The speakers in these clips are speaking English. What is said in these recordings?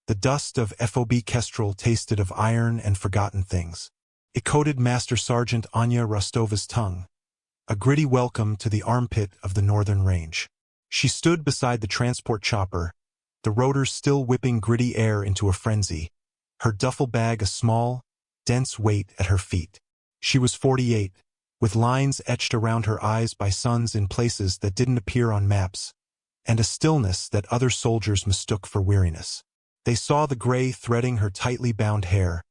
The dust of FOB Kestrel tasted of iron and forgotten things. It coated Master Sergeant Anya Rostova's tongue, a gritty welcome to the armpit of the northern range. She stood beside the transport chopper, the rotors still whipping gritty air into a frenzy, her duffel bag a small, dense weight at her feet. She was 48, with lines etched around her eyes by suns in places that didn't appear on maps, and a stillness that other soldiers mistook for weariness. They saw the gray threading her tightly bound hair,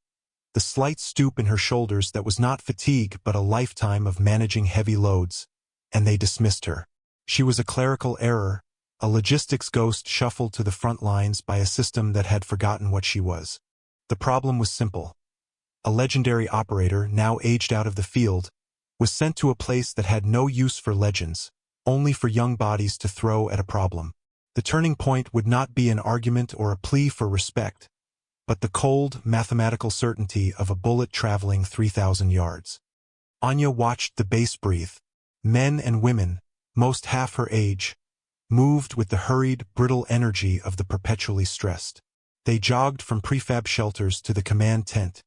the slight stoop in her shoulders that was not fatigue but a lifetime of managing heavy loads, and they dismissed her. She was a clerical error, a logistics ghost shuffled to the front lines by a system that had forgotten what she was. The problem was simple. A legendary operator, now aged out of the field, was sent to a place that had no use for legends, only for young bodies to throw at a problem. The turning point would not be an argument or a plea for respect, but the cold, mathematical certainty of a bullet traveling 3,000 yards. Anya watched the base breathe. Men and women, most half her age, moved with the hurried, brittle energy of the perpetually stressed. They jogged from prefab shelters to the command tent,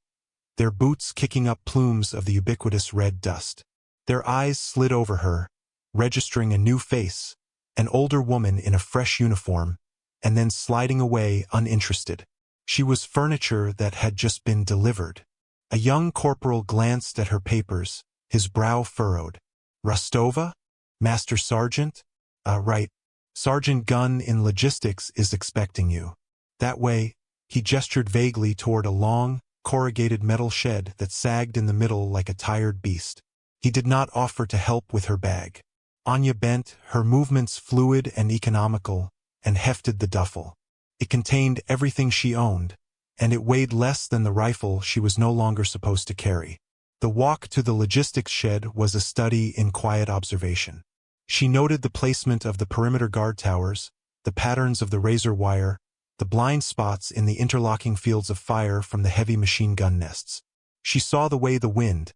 their boots kicking up plumes of the ubiquitous red dust. Their eyes slid over her, registering a new face, an older woman in a fresh uniform, and then sliding away uninterested. She was furniture that had just been delivered. A young corporal glanced at her papers, his brow furrowed. Rostova? Master Sergeant? Right. Sergeant Gunn in logistics is expecting you. That way, he gestured vaguely toward a long, corrugated metal shed that sagged in the middle like a tired beast. He did not offer to help with her bag. Anya bent, her movements fluid and economical, and hefted the duffel. It contained everything she owned, and it weighed less than the rifle she was no longer supposed to carry. The walk to the logistics shed was a study in quiet observation. She noted the placement of the perimeter guard towers, the patterns of the razor wire, the blind spots in the interlocking fields of fire from the heavy machine gun nests. She saw the way the wind,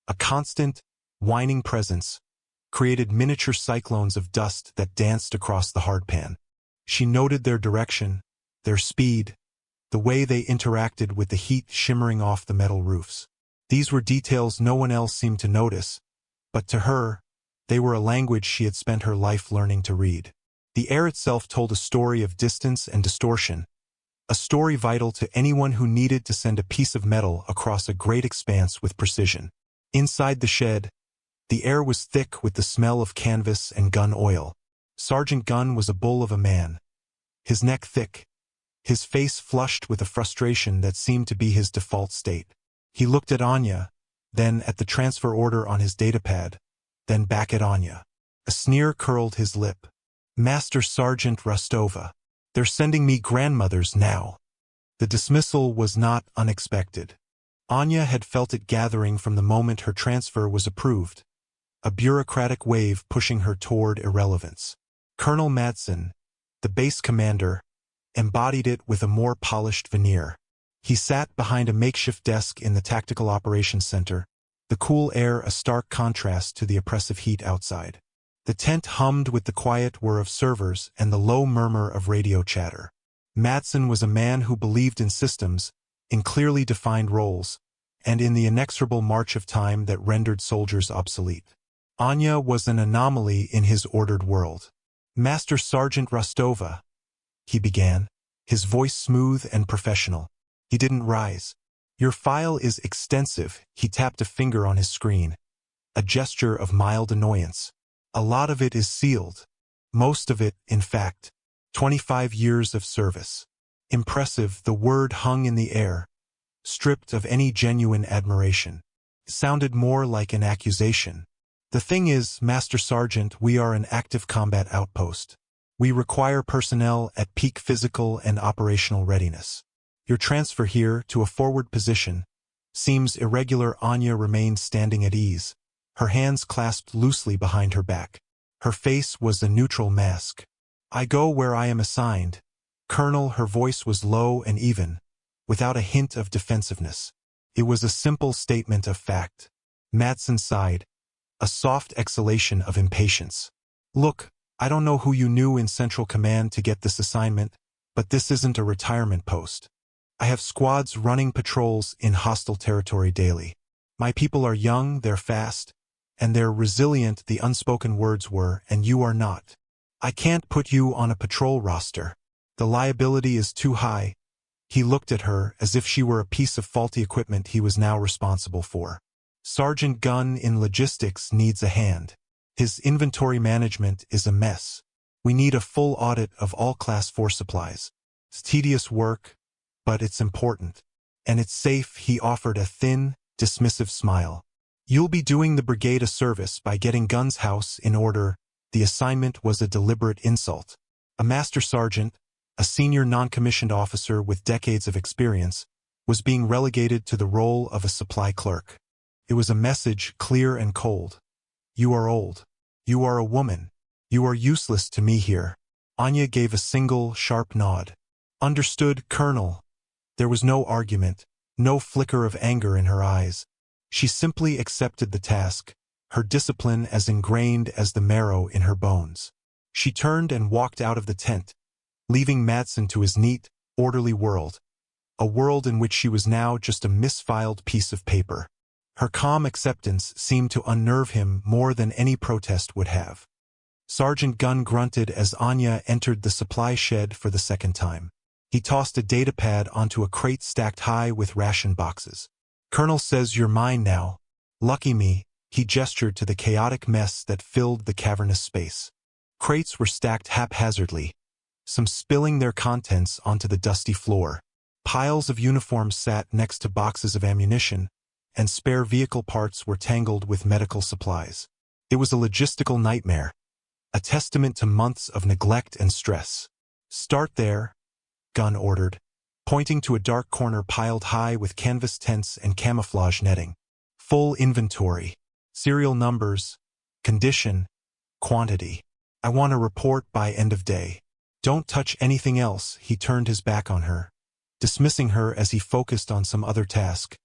a constant, whining presence, created miniature cyclones of dust that danced across the hardpan. She noted their direction, their speed, the way they interacted with the heat shimmering off the metal roofs. These were details no one else seemed to notice, but to her, they were a language she had spent her life learning to read. The air itself told a story of distance and distortion, a story vital to anyone who needed to send a piece of metal across a great expanse with precision. Inside the shed, the air was thick with the smell of canvas and gun oil. Sergeant Gunn was a bull of a man, his neck thick, his face flushed with a frustration that seemed to be his default state. He looked at Anya, then at the transfer order on his datapad, then back at Anya. A sneer curled his lip. Master Sergeant Rostova. They're sending me grandmothers now. The dismissal was not unexpected. Anya had felt it gathering from the moment her transfer was approved, a bureaucratic wave pushing her toward irrelevance. Colonel Madsen, the base commander, embodied it with a more polished veneer. He sat behind a makeshift desk in the Tactical Operations Center, the cool air a stark contrast to the oppressive heat outside. The tent hummed with the quiet whir of servers and the low murmur of radio chatter. Madsen was a man who believed in systems, in clearly defined roles, and in the inexorable march of time that rendered soldiers obsolete. Anya was an anomaly in his ordered world. Master Sergeant Rostova, he began, his voice smooth and professional. He didn't rise. Your file is extensive, he tapped a finger on his screen, a gesture of mild annoyance. A lot of it is sealed. Most of it, in fact. 25 years of service. Impressive, the word hung in the air, stripped of any genuine admiration. It sounded more like an accusation. The thing is, Master Sergeant, we are an active combat outpost. We require personnel at peak physical and operational readiness. Your transfer here to a forward position seems irregular. Anya remained standing at ease, her hands clasped loosely behind her back. Her face was a neutral mask. I go where I am assigned. Colonel, her voice was low and even, without a hint of defensiveness. It was a simple statement of fact. Madsen sighed, a soft exhalation of impatience. Look, I don't know who you knew in Central Command to get this assignment, But this isn't a retirement post. I have squads running patrols in hostile territory daily. My people are young, they're fast, and they're resilient. The unspoken words were, and you are not. I can't put you on a patrol roster. The liability is too high. He looked at her as if she were a piece of faulty equipment he was now responsible for. Sergeant Gunn in logistics needs a hand. His inventory management is a mess. We need a full audit of all Class 4 supplies. It's tedious work, but it's important. And it's safe. He offered a thin, dismissive smile. You'll be doing the brigade a service by getting Gunn's house in order. The assignment was a deliberate insult. A master sergeant, a senior non-commissioned officer with decades of experience, was being relegated to the role of a supply clerk. It was a message, clear and cold. You are old. You are a woman. You are useless to me here. Anya gave a single, sharp nod. Understood, Colonel. There was no argument, no flicker of anger in her eyes. She simply accepted the task, her discipline as ingrained as the marrow in her bones. She turned and walked out of the tent, leaving Madsen to his neat, orderly world, a world in which she was now just a misfiled piece of paper. Her calm acceptance seemed to unnerve him more than any protest would have. Sergeant Gunn grunted as Anya entered the supply shed for the second time. He tossed a data pad onto a crate stacked high with ration boxes. Colonel says you're mine now. Lucky me, he gestured to the chaotic mess that filled the cavernous space. Crates were stacked haphazardly, some spilling their contents onto the dusty floor. Piles of uniforms sat next to boxes of ammunition, and spare vehicle parts were tangled with medical supplies. It was a logistical nightmare, a testament to months of neglect and stress. Start there, Gunn ordered, pointing to a dark corner piled high with canvas tents and camouflage netting. Full inventory, serial numbers, condition, quantity. I want a report by end of day. Don't touch anything else. He turned his back on her, dismissing her as he focused on some other task,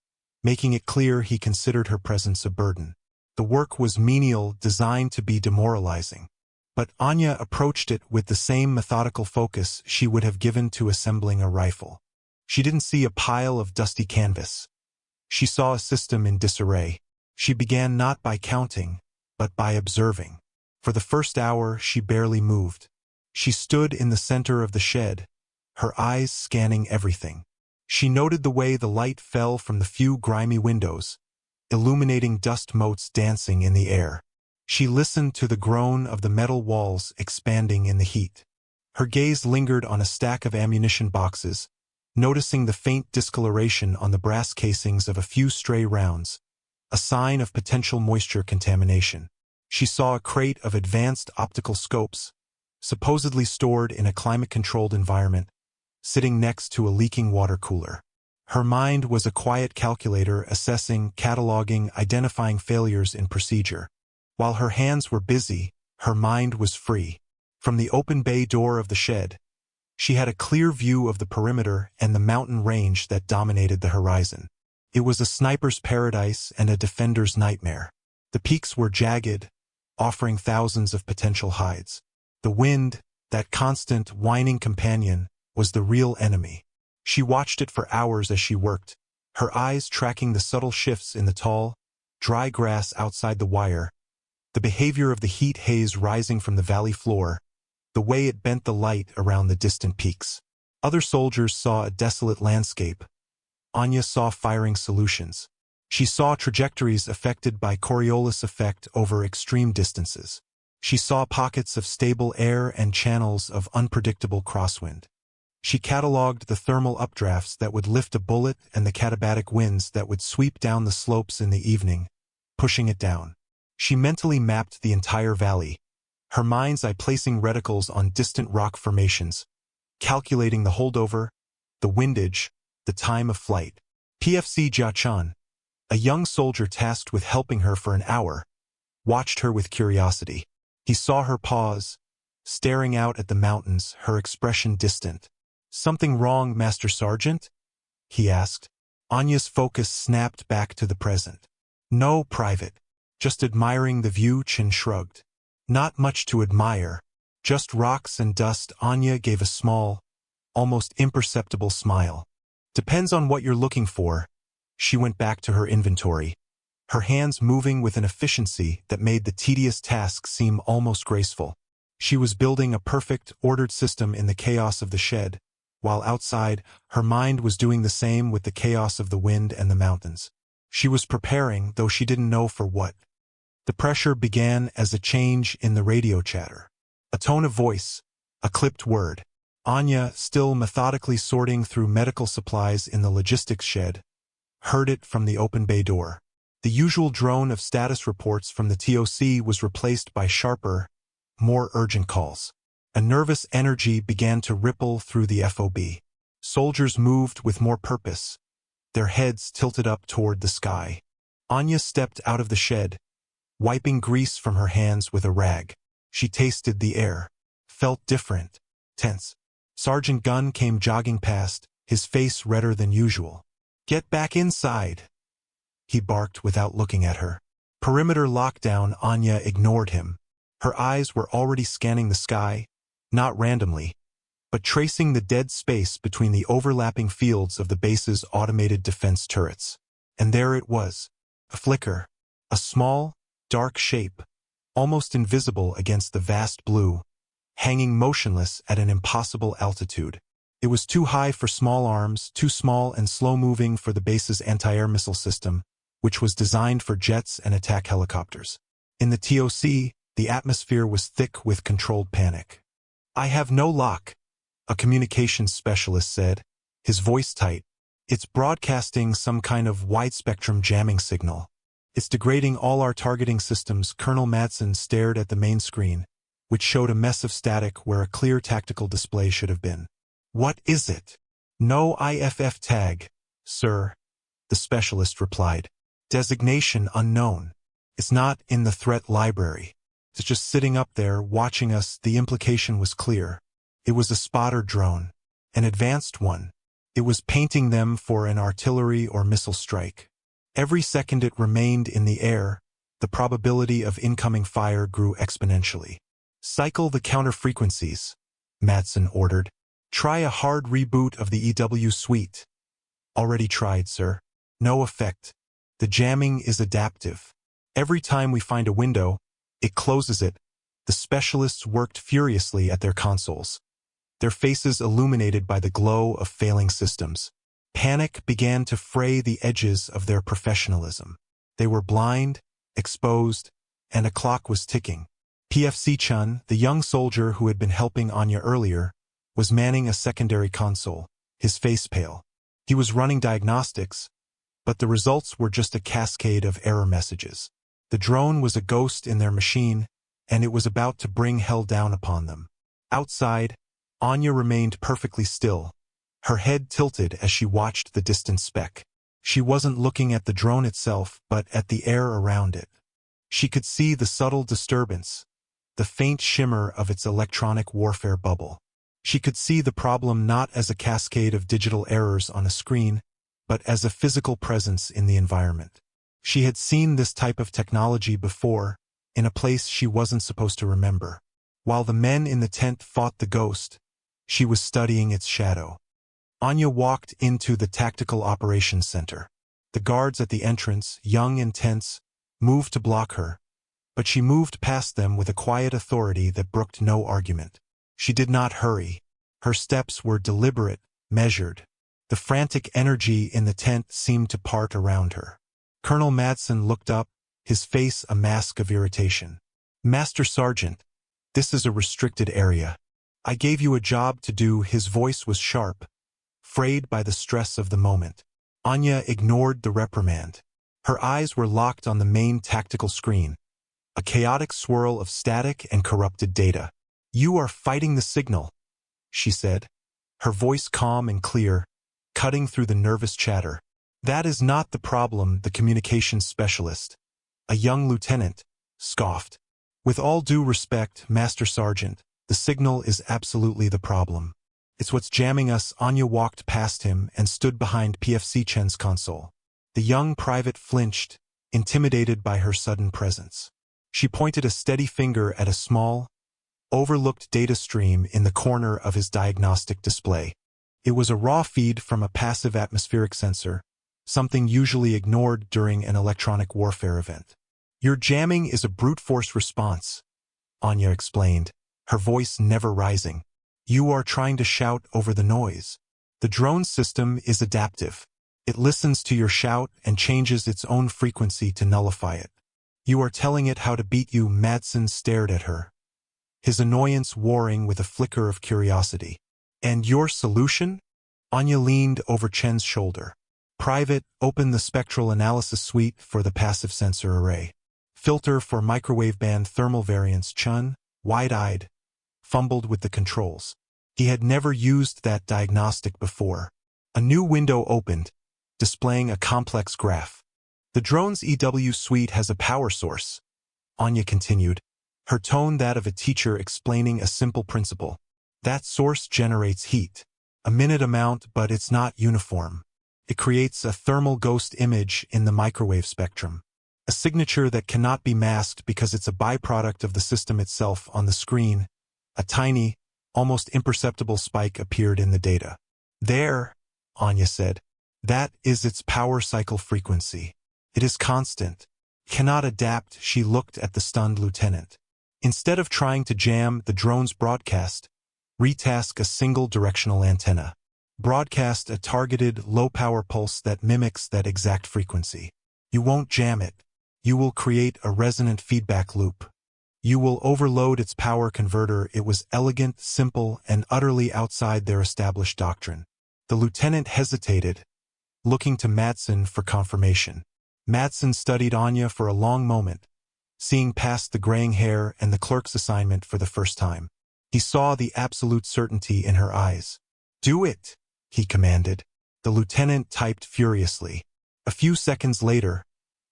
making it clear he considered her presence a burden. The work was menial, designed to be demoralizing. But Anya approached it with the same methodical focus she would have given to assembling a rifle. She didn't see a pile of dusty canvas. She saw a system in disarray. She began not by counting, but by observing. For the first hour, she barely moved. She stood in the center of the shed, her eyes scanning everything. She noted the way the light fell from the few grimy windows, illuminating dust motes dancing in the air. She listened to the groan of the metal walls expanding in the heat. Her gaze lingered on a stack of ammunition boxes, noticing the faint discoloration on the brass casings of a few stray rounds, a sign of potential moisture contamination. She saw a crate of advanced optical scopes, supposedly stored in a climate-controlled environment, sitting next to a leaking water cooler. Her mind was a quiet calculator assessing, cataloging, identifying failures in procedure. While her hands were busy, her mind was free. From the open bay door of the shed, she had a clear view of the perimeter and the mountain range that dominated the horizon. It was a sniper's paradise and a defender's nightmare. The peaks were jagged, offering thousands of potential hides. The wind, that constant, whining companion, was the real enemy. She watched it for hours as she worked, her eyes tracking the subtle shifts in the tall, dry grass outside the wire, the behavior of the heat haze rising from the valley floor, the way it bent the light around the distant peaks. Other soldiers saw a desolate landscape. Anya saw firing solutions. She saw trajectories affected by Coriolis effect over extreme distances. She saw pockets of stable air and channels of unpredictable crosswind. She cataloged the thermal updrafts that would lift a bullet and the katabatic winds that would sweep down the slopes in the evening, pushing it down. She mentally mapped the entire valley, her mind's eye placing reticles on distant rock formations, calculating the holdover, the windage, the time of flight. PFC Jia-chan, a young soldier tasked with helping her for an hour, watched her with curiosity. He saw her pause, staring out at the mountains, her expression distant. "Something wrong, Master Sergeant?" he asked. Anya's focus snapped back to the present. "No, Private. Just admiring the view," Chin shrugged. "Not much to admire. Just rocks and dust." Anya gave a small, almost imperceptible smile. Depends on what you're looking for. She went back to her inventory, her hands moving with an efficiency that made the tedious task seem almost graceful. She was building a perfect, ordered system in the chaos of the shed, while outside, her mind was doing the same with the chaos of the wind and the mountains. She was preparing, though she didn't know for what. The pressure began as a change in the radio chatter. A tone of voice, a clipped word. Anya, still methodically sorting through medical supplies in the logistics shed, heard it from the open bay door. The usual drone of status reports from the TOC was replaced by sharper, more urgent calls. A nervous energy began to ripple through the FOB. Soldiers moved with more purpose, their heads tilted up toward the sky. Anya stepped out of the shed, wiping grease from her hands with a rag. She tasted the air, felt different, tense. Sergeant Gunn came jogging past, his face redder than usual. "Get back inside," he barked without looking at her. Perimeter lockdown. Anya ignored him. Her eyes were already scanning the sky, not randomly, but tracing the dead space between the overlapping fields of the base's automated defense turrets. And there it was, a flicker, a small, dark shape, almost invisible against the vast blue, hanging motionless at an impossible altitude. It was too high for small arms, too small and slow-moving for the base's anti-air missile system, which was designed for jets and attack helicopters. In the TOC, the atmosphere was thick with controlled panic. "I have no lock," a communications specialist said, his voice tight. "It's broadcasting some kind of wide-spectrum jamming signal. It's degrading all our targeting systems." Colonel Madsen stared at the main screen, which showed a mess of static where a clear tactical display should have been. "What is it?" "No IFF tag, sir," the specialist replied. "Designation unknown. It's not in the threat library. It's just sitting up there watching us." The implication was clear. It was a spotter drone, an advanced one. It was painting them for an artillery or missile strike. Every second it remained in the air, the probability of incoming fire grew exponentially. "Cycle the counter frequencies," Madsen ordered. "Try a hard reboot of the EW suite." "Already tried, sir. No effect. The jamming is adaptive. Every time we find a window, it closes it." The specialists worked furiously at their consoles, their faces illuminated by the glow of failing systems. Panic began to fray the edges of their professionalism. They were blind, exposed, and a clock was ticking. PFC Chun, the young soldier who had been helping Anya earlier, was manning a secondary console, his face pale. He was running diagnostics, but the results were just a cascade of error messages. The drone was a ghost in their machine, and it was about to bring hell down upon them. Outside, Anya remained perfectly still, her head tilted as she watched the distant speck. She wasn't looking at the drone itself, but at the air around it. She could see the subtle disturbance, the faint shimmer of its electronic warfare bubble. She could see the problem not as a cascade of digital errors on a screen, but as a physical presence in the environment. She had seen this type of technology before, in a place she wasn't supposed to remember. While the men in the tent fought the ghost, she was studying its shadow. Anya walked into the Tactical Operations Center. The guards at the entrance, young and tense, moved to block her, but she moved past them with a quiet authority that brooked no argument. She did not hurry. Her steps were deliberate, measured. The frantic energy in the tent seemed to part around her. Colonel Madsen looked up, his face a mask of irritation. "Master Sergeant, this is a restricted area. I gave you a job to do." His voice was sharp, frayed by the stress of the moment. Anya ignored the reprimand. Her eyes were locked on the main tactical screen, a chaotic swirl of static and corrupted data. "You are fighting the signal," she said, her voice calm and clear, cutting through the nervous chatter. "That is not the problem," the communications specialist, a young lieutenant, scoffed. "With all due respect, Master Sergeant, the signal is absolutely the problem. It's what's jamming us." Anya walked past him and stood behind PFC Chen's console. The young private flinched, intimidated by her sudden presence. She pointed a steady finger at a small, overlooked data stream in the corner of his diagnostic display. It was a raw feed from a passive atmospheric sensor, something usually ignored during an electronic warfare event. Your jamming is a brute force response, Anya explained, her voice never rising. You are trying to shout over the noise. The drone system is adaptive. It listens to your shout and changes its own frequency to nullify it. You are telling it how to beat you. Madsen stared at her, his annoyance warring with a flicker of curiosity. And your solution? Anya leaned over Chen's shoulder. Private, open the spectral analysis suite for the passive sensor array. Filter for microwave band thermal variance. Chen, wide-eyed, fumbled with the controls. He had never used that diagnostic before. A new window opened, displaying a complex graph. The drone's EW suite has a power source, Anya continued, her tone that of a teacher explaining a simple principle. That source generates heat, a minute amount, but it's not uniform. It creates a thermal ghost image in the microwave spectrum, a signature that cannot be masked because it's a byproduct of the system itself. On the screen, a tiny, almost imperceptible spike appeared in the data. There, Anya said, that is its power cycle frequency. It is constant. Cannot adapt. She looked at the stunned lieutenant. Instead of trying to jam the drone's broadcast, retask a single directional antenna. Broadcast a targeted, low-power pulse that mimics that exact frequency. You won't jam it. You will create a resonant feedback loop. You will overload its power converter. It was elegant, simple, and utterly outside their established doctrine. The lieutenant hesitated, looking to Madsen for confirmation. Madsen studied Anya for a long moment, seeing past the graying hair and the clerk's assignment for the first time. He saw the absolute certainty in her eyes. Do it, he commanded. The lieutenant typed furiously. A few seconds later,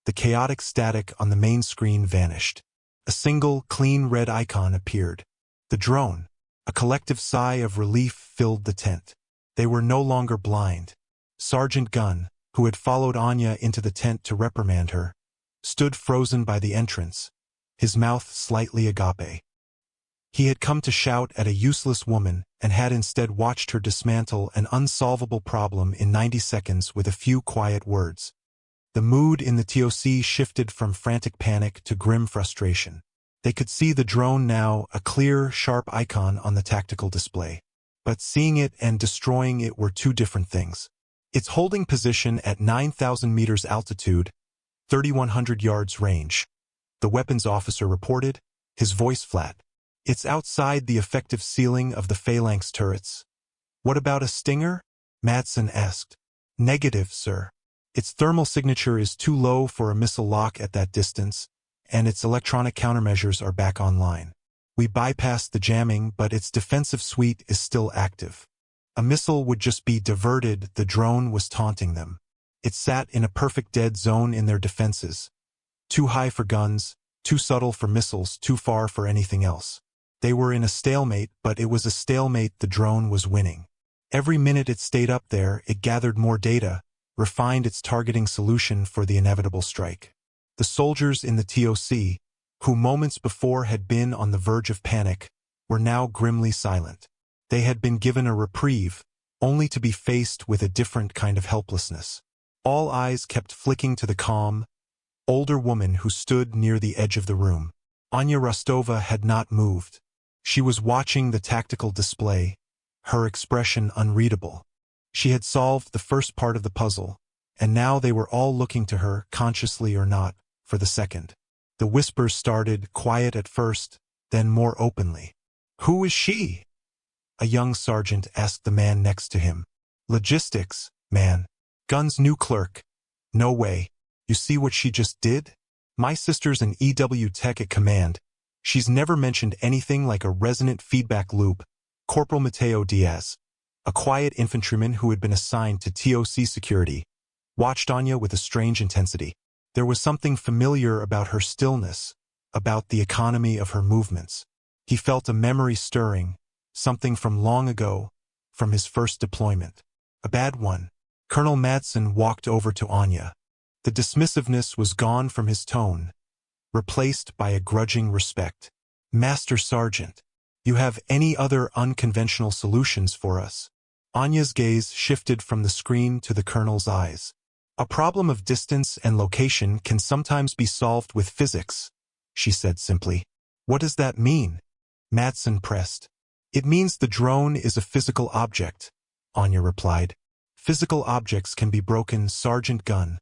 the chaotic static on the main screen vanished. A single, clean red icon appeared. The drone. A collective sigh of relief filled the tent. They were no longer blind. Sergeant Gunn, who had followed Anya into the tent to reprimand her, stood frozen by the entrance, his mouth slightly agape. He had come to shout at a useless woman and had instead watched her dismantle an unsolvable problem in 90 seconds with a few quiet words. The mood in the TOC shifted from frantic panic to grim frustration. They could see the drone now, a clear, sharp icon on the tactical display. But seeing it and destroying it were two different things. Its holding position at 9,000 meters altitude, 3,100 yards range. The weapons officer reported, his voice flat. It's outside the effective ceiling of the phalanx turrets. What about a Stinger? Madsen asked. Negative, sir. Its thermal signature is too low for a missile lock at that distance, and its electronic countermeasures are back online. We bypassed the jamming, but its defensive suite is still active. A missile would just be diverted. The drone was taunting them. It sat in a perfect dead zone in their defenses. Too high for guns, too subtle for missiles, too far for anything else. They were in a stalemate, but it was a stalemate the drone was winning. Every minute it stayed up there, it gathered more data, refined its targeting solution for the inevitable strike. The soldiers in the TOC, who moments before had been on the verge of panic, were now grimly silent. They had been given a reprieve, only to be faced with a different kind of helplessness. All eyes kept flicking to the calm, older woman who stood near the edge of the room. Anya Rostova had not moved. She was watching the tactical display, her expression unreadable. She had solved the first part of the puzzle, and now they were all looking to her, consciously or not, for the second. The whispers started, quiet at first, then more openly. Who is she? A young sergeant asked the man next to him. Logistics, man. Gunn's new clerk. No way. You see what she just did? My sister's an EW tech at command. She's never mentioned anything like a resonant feedback loop. Corporal Mateo Diaz, a quiet infantryman who had been assigned to TOC security, watched Anya with a strange intensity. There was something familiar about her stillness, about the economy of her movements. He felt a memory stirring, something from long ago, from his first deployment. A bad one. Colonel Madsen walked over to Anya. The dismissiveness was gone from his tone, replaced by a grudging respect. Master Sergeant, you have any other unconventional solutions for us? Anya's gaze shifted from the screen to the colonel's eyes. A problem of distance and location can sometimes be solved with physics, she said simply. What does that mean? Madsen pressed. It means the drone is a physical object, Anya replied. Physical objects can be broken. Sergeant Gunn,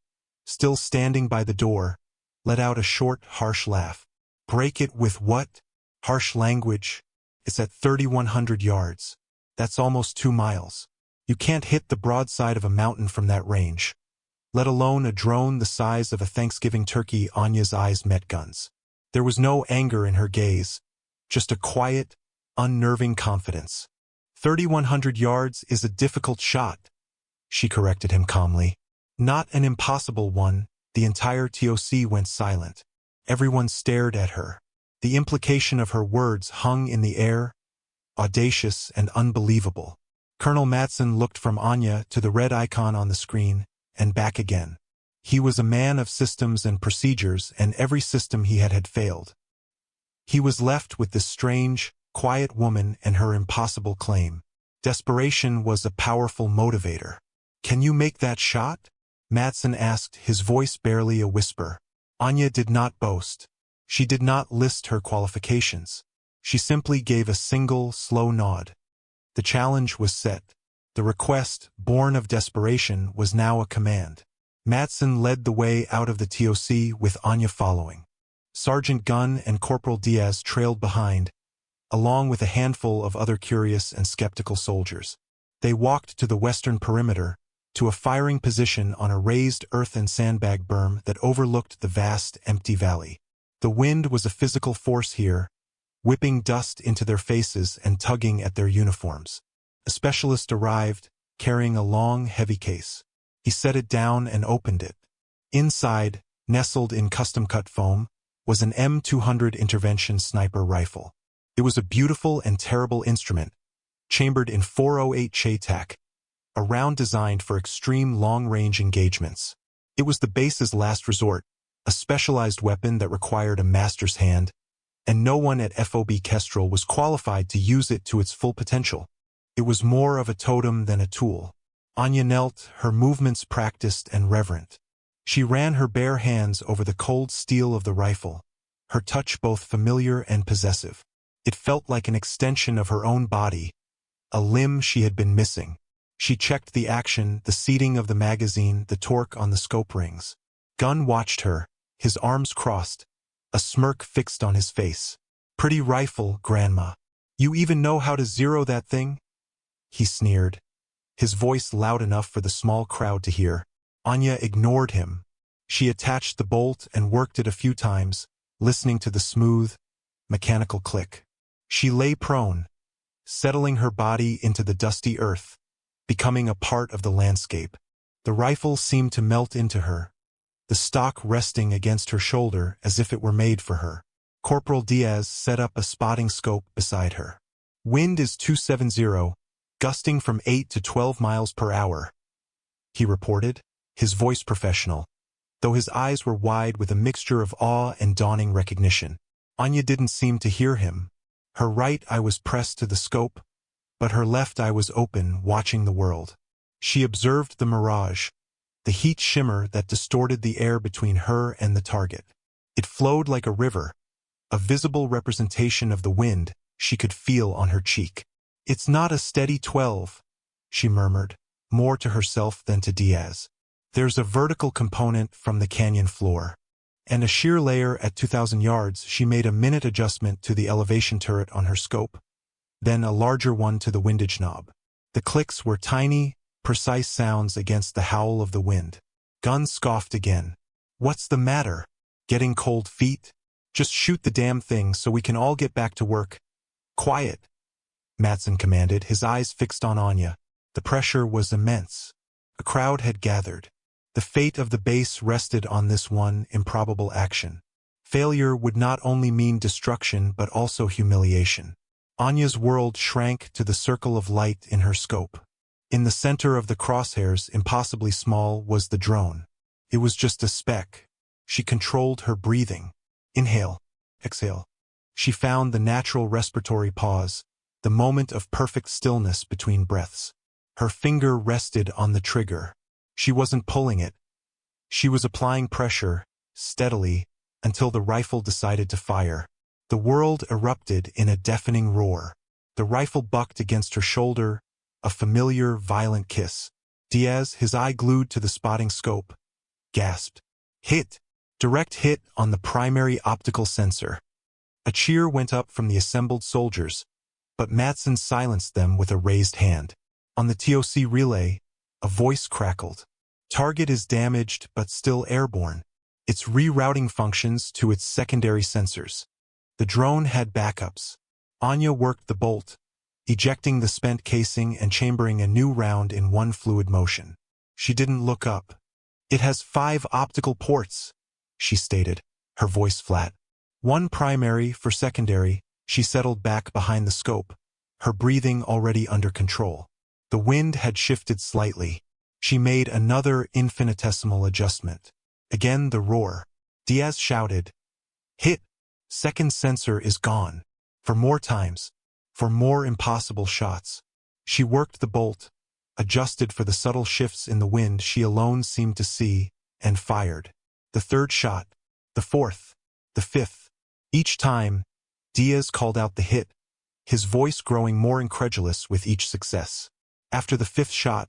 still standing by the door, let out a short, harsh laugh. Break it with what? Harsh language. It's at 3,100 yards. That's almost 2 miles. You can't hit the broadside of a mountain from that range, let alone a drone the size of a Thanksgiving turkey. Anya's eyes met Gunn's. There was no anger in her gaze, just a quiet, unnerving confidence. 3,100 yards is a difficult shot, she corrected him calmly. Not an impossible one. The entire TOC went silent. Everyone stared at her. The implication of her words hung in the air, audacious and unbelievable. Colonel Madsen looked from Anya to the red icon on the screen, and back again. He was a man of systems and procedures, and every system he had failed. He was left with this strange, quiet woman and her impossible claim. Desperation was a powerful motivator. Can you make that shot? Madsen asked, his voice barely a whisper. Anya did not boast. She did not list her qualifications. She simply gave a single, slow nod. The challenge was set. The request, born of desperation, was now a command. Madsen led the way out of the TOC with Anya following. Sergeant Gunn and Corporal Diaz trailed behind, along with a handful of other curious and skeptical soldiers. They walked to the western perimeter, to a firing position on a raised earth and sandbag berm that overlooked the vast, empty valley. The wind was a physical force here, whipping dust into their faces and tugging at their uniforms. A specialist arrived, carrying a long, heavy case. He set it down and opened it. Inside, nestled in custom-cut foam, was an M200 intervention sniper rifle. It was a beautiful and terrible instrument, chambered in 408 Chaytak, a round designed for extreme long-range engagements. It was the base's last resort, a specialized weapon that required a master's hand, and no one at FOB Kestrel was qualified to use it to its full potential. It was more of a totem than a tool. Anya knelt, her movements practiced and reverent. She ran her bare hands over the cold steel of the rifle, her touch both familiar and possessive. It felt like an extension of her own body, a limb she had been missing. She checked the action, the seating of the magazine, the torque on the scope rings. Gunn watched her, his arms crossed, a smirk fixed on his face. Pretty rifle, Grandma. You even know how to zero that thing? He sneered, his voice loud enough for the small crowd to hear. Anya ignored him. She attached the bolt and worked it a few times, listening to the smooth, mechanical click. She lay prone, settling her body into the dusty earth, becoming a part of the landscape. The rifle seemed to melt into her, the stock resting against her shoulder as if it were made for her. Corporal Diaz set up a spotting scope beside her. Wind is 270, gusting from 8 to 12 miles per hour, he reported, his voice professional, though his eyes were wide with a mixture of awe and dawning recognition. Anya didn't seem to hear him. Her right eye was pressed to the scope, but her left eye was open, watching the world. She observed the mirage, the heat shimmer that distorted the air between her and the target. It flowed like a river, a visible representation of the wind she could feel on her cheek. It's not a steady 12, she murmured, more to herself than to Diaz. There's a vertical component from the canyon floor, and a shear layer at 2,000 yards. She made a minute adjustment to the elevation turret on her scope, then a larger one to the windage knob. The clicks were tiny, precise sounds against the howl of the wind. Gunn scoffed again. What's the matter? Getting cold feet? Just shoot the damn thing so we can all get back to work. Quiet, Madsen commanded, his eyes fixed on Anya. The pressure was immense. A crowd had gathered. The fate of the base rested on this one improbable action. Failure would not only mean destruction but also humiliation. Anya's world shrank to the circle of light in her scope. In the center of the crosshairs, impossibly small, was the drone. It was just a speck. She controlled her breathing. Inhale, exhale. She found the natural respiratory pause, the moment of perfect stillness between breaths. Her finger rested on the trigger. She wasn't pulling it. She was applying pressure, steadily, until the rifle decided to fire. The world erupted in a deafening roar. The rifle bucked against her shoulder, a familiar, violent kiss. Diaz, his eye glued to the spotting scope, gasped. Hit! Direct hit on the primary optical sensor. A cheer went up from the assembled soldiers, but Matson silenced them with a raised hand. On the TOC relay, a voice crackled. Target is damaged but still airborne. It's rerouting functions to its secondary sensors. The drone had backups. Anya worked the bolt, ejecting the spent casing and chambering a new round in one fluid motion. She didn't look up. It has 5 optical ports, she stated, her voice flat. 1 primary for secondary. She settled back behind the scope, her breathing already under control. The wind had shifted slightly. She made another infinitesimal adjustment. Again the roar. Diaz shouted, "Hit! Second sensor is gone." For more times. For more impossible shots. She worked the bolt, adjusted for the subtle shifts in the wind she alone seemed to see, and fired. The third shot. The fourth. The fifth. Each time, Diaz called out the hit, his voice growing more incredulous with each success. After the 5th shot,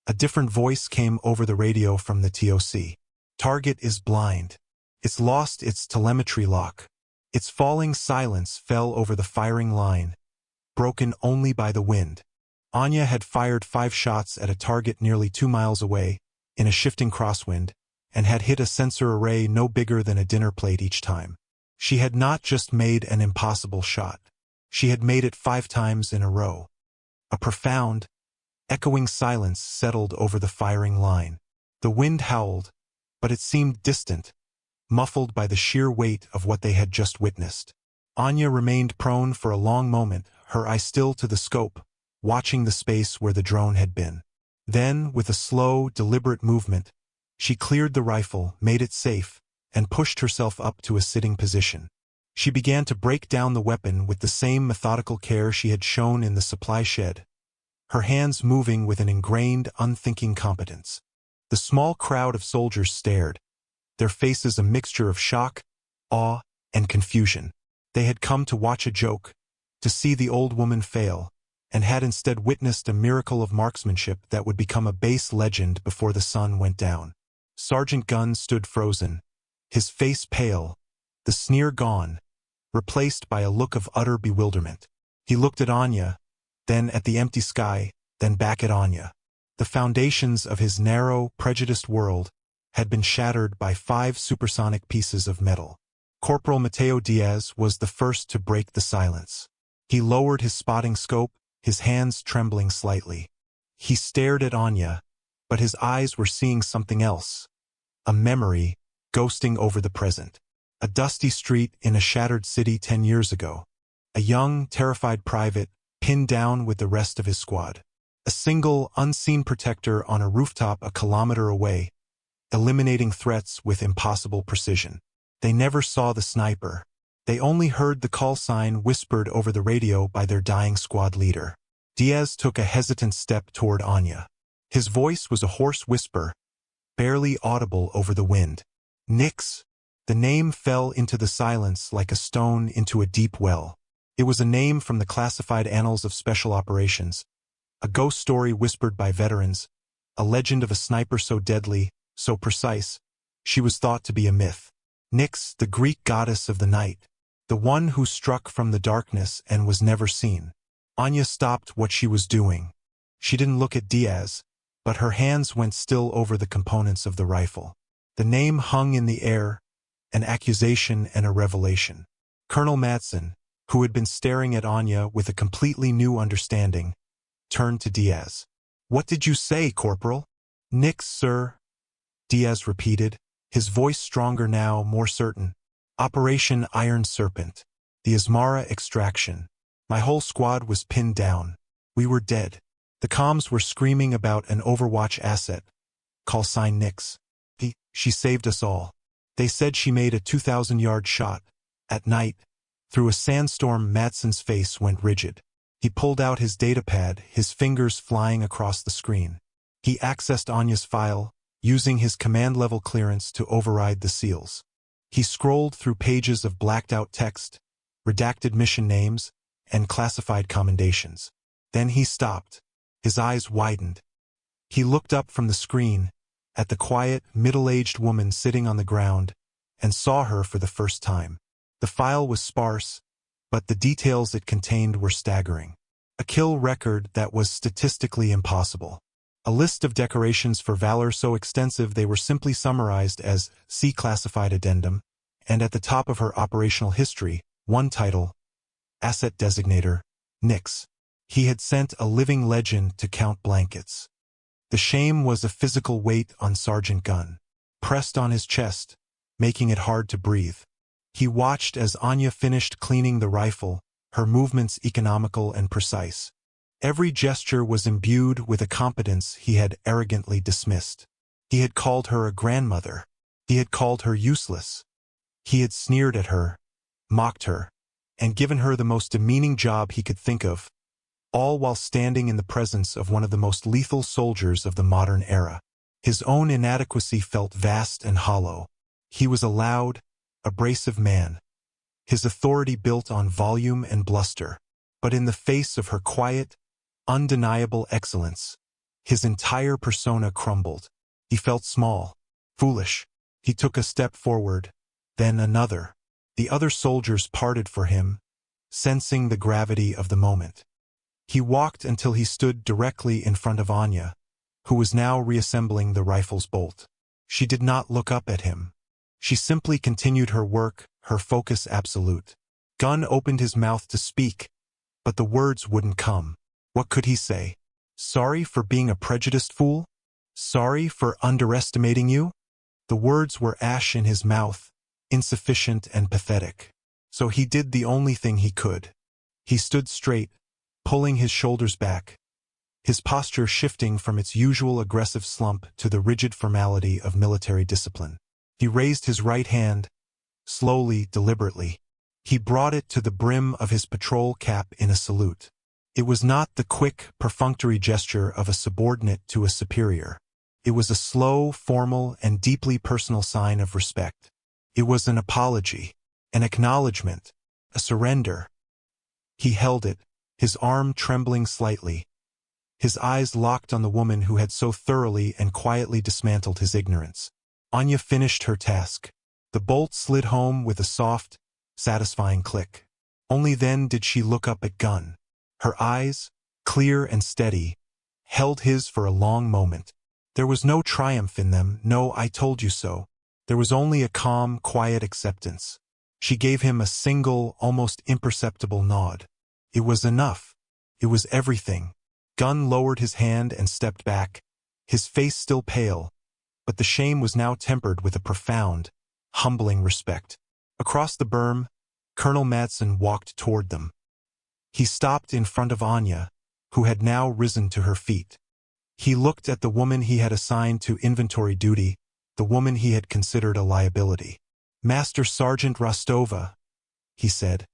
a different voice came over the radio from the TOC. Target is blind. It's lost its telemetry lock. Its falling silence fell over the firing line, broken only by the wind. Anya had fired 5 shots at a target nearly 2 miles away, in a shifting crosswind, and had hit a sensor array no bigger than a dinner plate each time. She had not just made an impossible shot. She had made it 5 times in a row. A profound, echoing silence settled over the firing line. The wind howled, but it seemed distant, muffled by the sheer weight of what they had just witnessed. Anya remained prone for a long moment, her eye still to the scope, watching the space where the drone had been. Then, with a slow, deliberate movement, she cleared the rifle, made it safe, and pushed herself up to a sitting position. She began to break down the weapon with the same methodical care she had shown in the supply shed, her hands moving with an ingrained, unthinking competence. The small crowd of soldiers stared, their faces a mixture of shock, awe, and confusion. They had come to watch a joke, to see the old woman fail, and had instead witnessed a miracle of marksmanship that would become a base legend before the sun went down. Sergeant Gunn stood frozen, his face pale, the sneer gone, replaced by a look of utter bewilderment. He looked at Anya, then at the empty sky, then back at Anya. The foundations of his narrow, prejudiced world had been shattered by 5 supersonic pieces of metal. Corporal Mateo Diaz was the first to break the silence. He lowered his spotting scope, his hands trembling slightly. He stared at Anya, but his eyes were seeing something else. A memory, ghosting over the present. A dusty street in a shattered city 10 years ago. A young, terrified private, pinned down with the rest of his squad. A single, unseen protector on a rooftop a kilometer away, eliminating threats with impossible precision. They never saw the sniper. They only heard the call sign whispered over the radio by their dying squad leader. Diaz took a hesitant step toward Anya. His voice was a hoarse whisper, barely audible over the wind. Nix. The name fell into the silence like a stone into a deep well. It was a name from the classified annals of special operations, a ghost story whispered by veterans, a legend of a sniper so deadly, so precise, she was thought to be a myth. Nyx, the Greek goddess of the night, the one who struck from the darkness and was never seen. Anya stopped what she was doing. She didn't look at Diaz, but her hands went still over the components of the rifle. The name hung in the air, an accusation and a revelation. Colonel Matson, who had been staring at Anya with a completely new understanding, turned to Diaz. "What did you say, Corporal?" "Nix, sir," Diaz repeated, his voice stronger now, more certain. "Operation Iron Serpent. The Asmara extraction. My whole squad was pinned down. We were dead. The comms were screaming about an Overwatch asset. Call sign Nix. She saved us all. They said she made a 2,000-yard shot. At night, through a sandstorm." Matson's face went rigid. He pulled out his datapad, his fingers flying across the screen. He accessed Anya's file, using his command-level clearance to override the seals. He scrolled through pages of blacked-out text, redacted mission names, and classified commendations. Then he stopped. His eyes widened. He looked up from the screen, at the quiet, middle-aged woman sitting on the ground, and saw her for the first time. The file was sparse, but the details it contained were staggering. A kill record that was statistically impossible. A list of decorations for valor so extensive they were simply summarized as "See Classified Addendum," and at the top of her operational history, one title, Asset Designator, Nix. He had sent a living legend to count blankets. The shame was a physical weight on Sergeant Gunn, pressed on his chest, making it hard to breathe. He watched as Anya finished cleaning the rifle, her movements economical and precise. Every gesture was imbued with a competence he had arrogantly dismissed. He had called her a grandmother. He had called her useless. He had sneered at her, mocked her, and given her the most demeaning job he could think of, all while standing in the presence of one of the most lethal soldiers of the modern era. His own inadequacy felt vast and hollow. He was a loud, abrasive man, his authority built on volume and bluster. But in the face of her quiet, undeniable excellence, his entire persona crumbled. He felt small, foolish. He took a step forward, then another. The other soldiers parted for him, sensing the gravity of the moment. He walked until he stood directly in front of Anya, who was now reassembling the rifle's bolt. She did not look up at him. She simply continued her work, her focus absolute. Gunn opened his mouth to speak, but the words wouldn't come. What could he say? Sorry for being a prejudiced fool? Sorry for underestimating you? The words were ash in his mouth, insufficient and pathetic. So he did the only thing he could. He stood straight, pulling his shoulders back, his posture shifting from its usual aggressive slump to the rigid formality of military discipline. He raised his right hand, slowly, deliberately. He brought it to the brim of his patrol cap in a salute. It was not the quick, perfunctory gesture of a subordinate to a superior. It was a slow, formal, and deeply personal sign of respect. It was an apology, an acknowledgement, a surrender. He held it, his arm trembling slightly, his eyes locked on the woman who had so thoroughly and quietly dismantled his ignorance. Anya finished her task. The bolt slid home with a soft, satisfying click. Only then did she look up at Gunn. Her eyes, clear and steady, held his for a long moment. There was no triumph in them, no "I told you so." There was only a calm, quiet acceptance. She gave him a single, almost imperceptible nod. It was enough. It was everything. Gunn lowered his hand and stepped back, his face still pale, but the shame was now tempered with a profound, humbling respect. Across the berm, Colonel Madsen walked toward them. He stopped in front of Anya, who had now risen to her feet. He looked at the woman he had assigned to inventory duty, the woman he had considered a liability. "Master Sergeant Rostova," he said,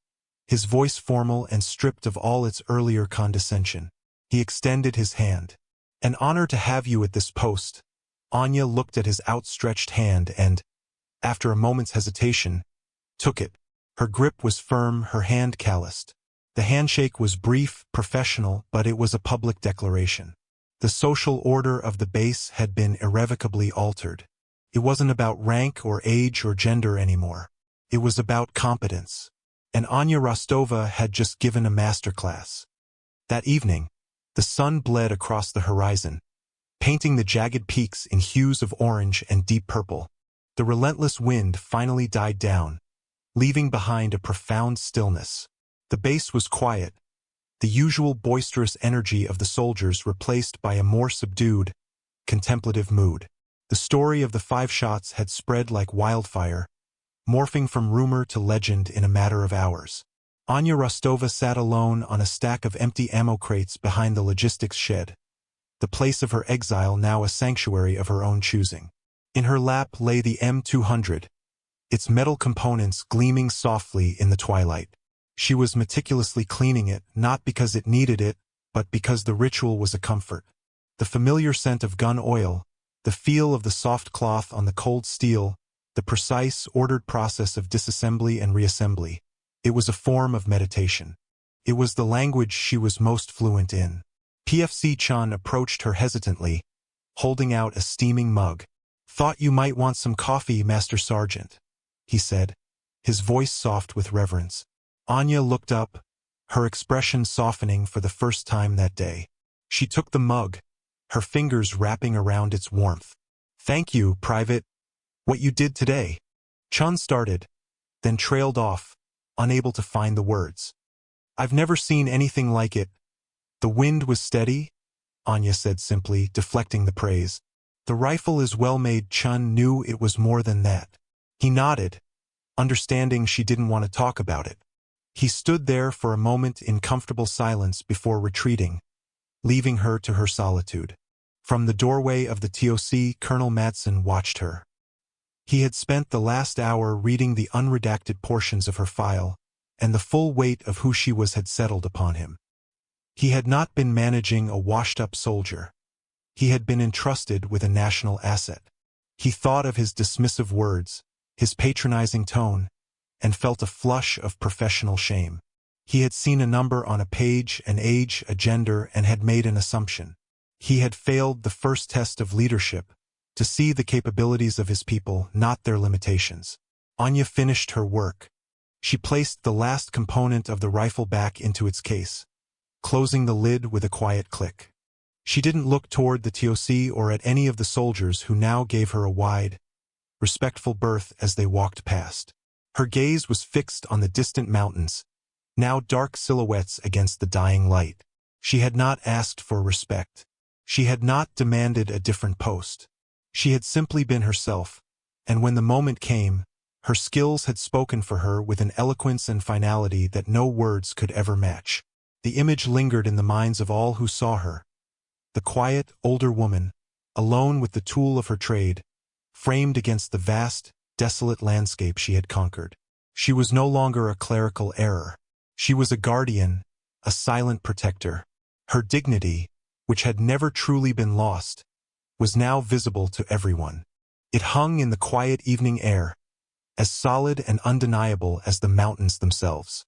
his voice formal and stripped of all its earlier condescension. He extended his hand. "An honor to have you at this post." Anya looked at his outstretched hand and, after a moment's hesitation, took it. Her grip was firm, her hand calloused. The handshake was brief, professional, but it was a public declaration. The social order of the base had been irrevocably altered. It wasn't about rank or age or gender anymore. It was about competence. And Anya Rostova had just given a masterclass. That evening, the sun bled across the horizon, painting the jagged peaks in hues of orange and deep purple. The relentless wind finally died down, leaving behind a profound stillness. The base was quiet, the usual boisterous energy of the soldiers replaced by a more subdued, contemplative mood. The story of the 5 shots had spread like wildfire, morphing from rumor to legend in a matter of hours. Anya Rostova sat alone on a stack of empty ammo crates behind the logistics shed, the place of her exile now a sanctuary of her own choosing. In her lap lay the M200, its metal components gleaming softly in the twilight. She was meticulously cleaning it, not because it needed it, but because the ritual was a comfort. The familiar scent of gun oil, the feel of the soft cloth on the cold steel, the precise, ordered process of disassembly and reassembly. It was a form of meditation. It was the language she was most fluent in. PFC Chun approached her hesitantly, holding out a steaming mug. "Thought you might want some coffee, Master Sergeant," he said, his voice soft with reverence. Anya looked up, her expression softening for the first time that day. She took the mug, her fingers wrapping around its warmth. "Thank you, Private. What you did today." Chun started, then trailed off, unable to find the words. "I've never seen anything like it." "The wind was steady," Anya said simply, deflecting the praise. "The rifle is well made." Chun knew it was more than that. He nodded, understanding she didn't want to talk about it. He stood there for a moment in comfortable silence before retreating, leaving her to her solitude. From the doorway of the TOC, Colonel Madsen watched her. He had spent the last hour reading the unredacted portions of her file, and the full weight of who she was had settled upon him. He had not been managing a washed-up soldier. He had been entrusted with a national asset. He thought of his dismissive words, his patronizing tone, and felt a flush of professional shame. He had seen a number on a page, an age, a gender, and had made an assumption. He had failed the first test of leadership, to see the capabilities of his people, not their limitations. Anya finished her work. She placed the last component of the rifle back into its case, closing the lid with a quiet click. She didn't look toward the TOC or at any of the soldiers who now gave her a wide, respectful berth as they walked past. Her gaze was fixed on the distant mountains, now dark silhouettes against the dying light. She had not asked for respect. She had not demanded a different post. She had simply been herself, and when the moment came, her skills had spoken for her with an eloquence and finality that no words could ever match. The image lingered in the minds of all who saw her. The quiet, older woman, alone with the tool of her trade, framed against the vast, desolate landscape she had conquered. She was no longer a clerical error. She was a guardian, a silent protector. Her dignity, which had never truly been lost, was now visible to everyone. It hung in the quiet evening air, as solid and undeniable as the mountains themselves.